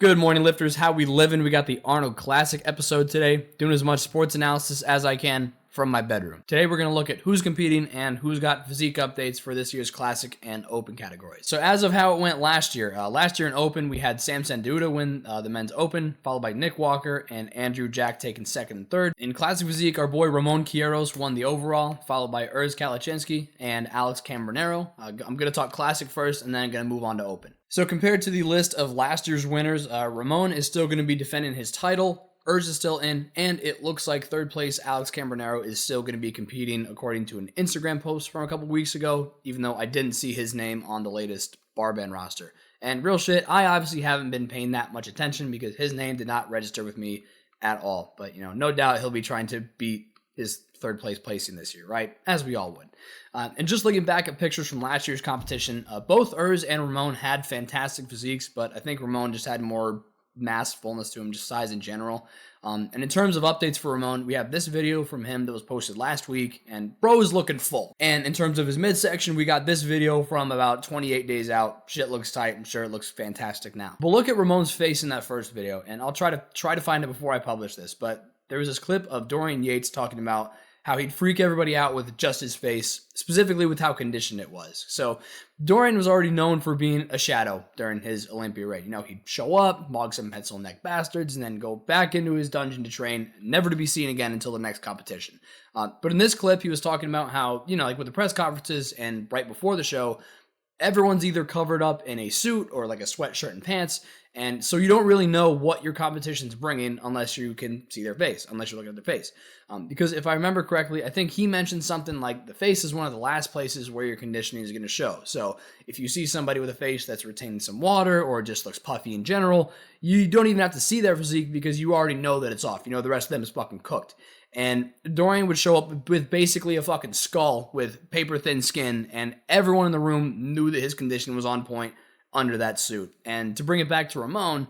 Good morning, lifters. How we living? We got the Arnold Classic episode today. Doing as much sports analysis as I can from my bedroom. Today, we're going to look at who's competing and who's got physique updates for this year's Classic and Open categories. So as of how it went last year in Open, we had Sam Sanduda win the men's Open, followed by Nick Walker and Andrew Jack taking second and third. In Classic Physique, our boy Ramon Quiros won the overall, followed by Urs Kalachinsky and Alex Cambronero. I'm going to talk Classic first, and then I'm going to move on to Open. So compared to the list of last year's winners, Ramon is still going to be defending his title. Urs is still in, and it looks like third place Alex Cambronero is still going to be competing according to an Instagram post from a couple weeks ago, even though I didn't see his name on the latest barband roster. And real shit, I obviously haven't been paying that much attention because his name did not register with me at all. But, no doubt he'll be trying to beat his third place placing this year, right? As we all would. And just looking back at pictures from last year's competition, both Urs and Ramon had fantastic physiques, but I think Ramon just had more mass fullness to him, just size in general. And in terms of updates for Ramon, we have this video from him that was posted last week, and bro is looking full. And in terms of his midsection, we got this video from about 28 days out. Shit looks tight. I'm sure it looks fantastic now. But look at Ramon's face in that first video, and I'll try to find it before I publish this, but there was this clip of Dorian Yates talking about how he'd freak everybody out with just his face, specifically with how conditioned it was. So Dorian was already known for being a shadow during his Olympia reign. He'd show up, mog some pencil neck bastards, and then go back into his dungeon to train, never to be seen again until the next competition. But in this clip, he was talking about how, like with the press conferences and right before the show, everyone's either covered up in a suit or like a sweatshirt and pants, and so you don't really know what your competition's bringing unless you can see their face, unless you're looking at their face. Because if I remember correctly, I think he mentioned something like the face is one of the last places where your conditioning is going to show. So if you see somebody with a face that's retaining some water or just looks puffy in general, you don't even have to see their physique because you already know that it's off. The rest of them is fucking cooked. And Dorian would show up with basically a fucking skull with paper-thin skin, and everyone in the room knew that his condition was on point under that suit. And to bring it back to Ramon,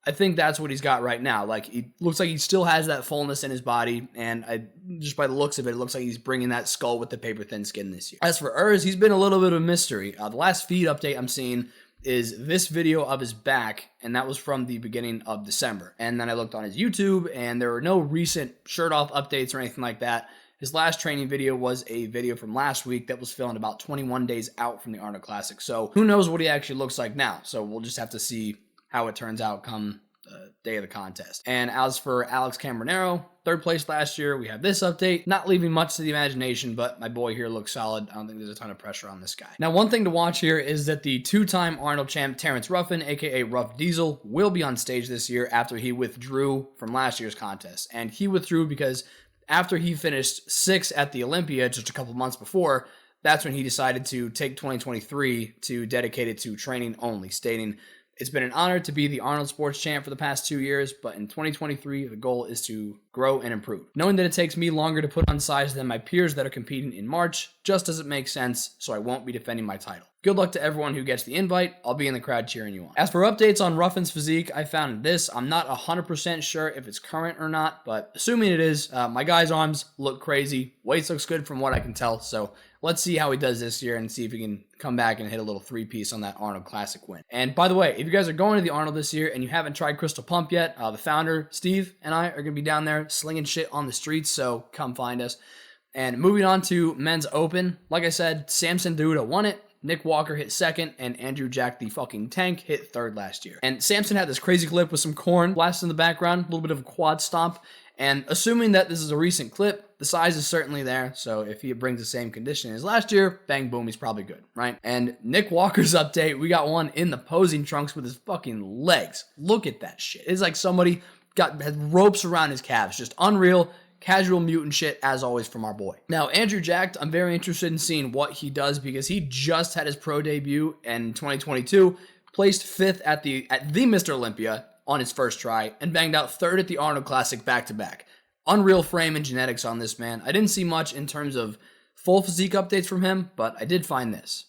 I think that's what he's got right now. Like, he looks like he still has that fullness in his body, and just by the looks of it, it looks like he's bringing that skull with the paper-thin skin this year. As for Urs, he's been a little bit of a mystery. The last feed update I'm seeing is this video of his back, and that was from the beginning of December. And then I looked on his YouTube, and there were no recent shirt-off updates or anything like that. His last training video was a video from last week that was filmed about 21 days out from the Arnold Classic. So who knows what he actually looks like now. So we'll just have to see how it turns out come the day of the contest. And as for Alex Cambronero, third place last year, we have this update. Not leaving much to the imagination, but my boy here looks solid. I don't think there's a ton of pressure on this guy. Now, one thing to watch here is that the two-time Arnold champ Terrence Ruffin, aka Rough Diesel, will be on stage this year after he withdrew from last year's contest. And he withdrew because after he finished 6th at the Olympia just a couple months before, that's when he decided to take 2023 to dedicate it to training only, stating, "It's been an honor to be the Arnold Sports Champ for the past 2 years, but in 2023, the goal is to grow and improve. Knowing that it takes me longer to put on size than my peers that are competing in March just doesn't make sense, so I won't be defending my title. Good luck to everyone who gets the invite. I'll be in the crowd cheering you on." As for updates on Ruffin's physique, I found this. I'm not 100% sure if it's current or not, but assuming it is, my guy's arms look crazy. Weights looks good from what I can tell, so let's see how he does this year and see if he can come back and hit a little three-piece on that Arnold Classic win. And by the way, if you guys are going to the Arnold this year and you haven't tried Crystal Pump yet, the founder, Steve, and I are going to be down there slinging shit on the streets, so come find us. And moving on to men's Open, like I said, Sam Sanduda won it. Nick Walker hit second, and Andrew Jack, the fucking tank, hit third last year. And Samson had this crazy clip with some corn blasting in the background, a little bit of a quad stomp. And assuming that this is a recent clip, the size is certainly there. So if he brings the same condition as last year, bang, boom, he's probably good, right? And Nick Walker's update, we got one in the posing trunks with his fucking legs. Look at that shit. It's like somebody had ropes around his calves. Just unreal. Casual mutant shit, as always, from our boy. Now, Andrew Jack, I'm very interested in seeing what he does because he just had his pro debut in 2022, placed 5th at the Mr. Olympia on his first try, and banged out 3rd at the Arnold Classic back-to-back. Unreal frame and genetics on this man. I didn't see much in terms of full physique updates from him, but I did find this.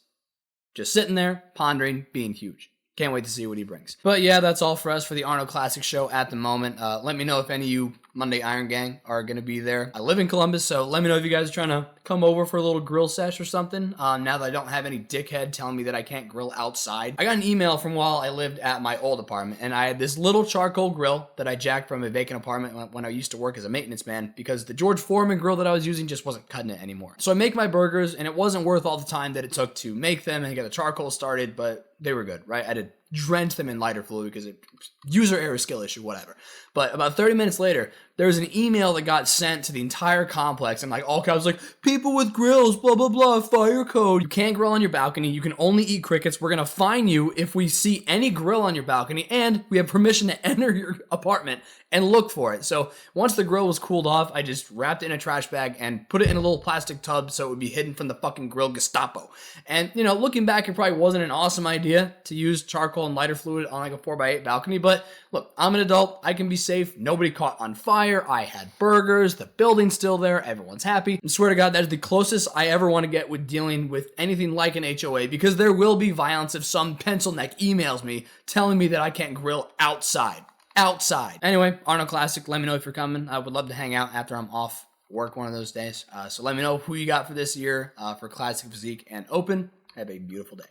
Just sitting there, pondering, being huge. Can't wait to see what he brings. But yeah, that's all for us for the Arnold Classic show at the moment. Let me know if any of you Monday Iron Gang are going to be there. I live in Columbus, so let me know if you guys are trying to come over for a little grill sesh or something. Now that I don't have any dickhead telling me that I can't grill outside. I got an email from while I lived at my old apartment, and I had this little charcoal grill that I jacked from a vacant apartment when I used to work as a maintenance man, because the George Foreman grill that I was using just wasn't cutting it anymore. So I make my burgers, and it wasn't worth all the time that it took to make them and get the charcoal started, but they were good, right? I did drench them in lighter fluid because user error, skill issue, whatever. But about 30 minutes later, there was an email that got sent to the entire complex, and like all caps, like, people with grills, blah, blah, blah, fire code. You can't grill on your balcony. You can only eat crickets. We're going to fine you if we see any grill on your balcony, and we have permission to enter your apartment and look for it. So once the grill was cooled off, I just wrapped it in a trash bag and put it in a little plastic tub so it would be hidden from the fucking grill Gestapo. And, you know, looking back, it probably wasn't an awesome idea to use charcoal and lighter fluid on like a 4x8 balcony, but look, I'm an adult. I can be safe. Nobody caught on fire. I had burgers. The building's still there. Everyone's happy. I swear to God, that is the closest I ever want to get with dealing with anything like an HOA, because there will be violence if some pencil neck emails me telling me that I can't grill outside. Anyway, Arnold Classic, let me know if you're coming. I would love to hang out after I'm off work one of those days. So let me know who you got for this year for Classic, Physique, and Open. Have a beautiful day.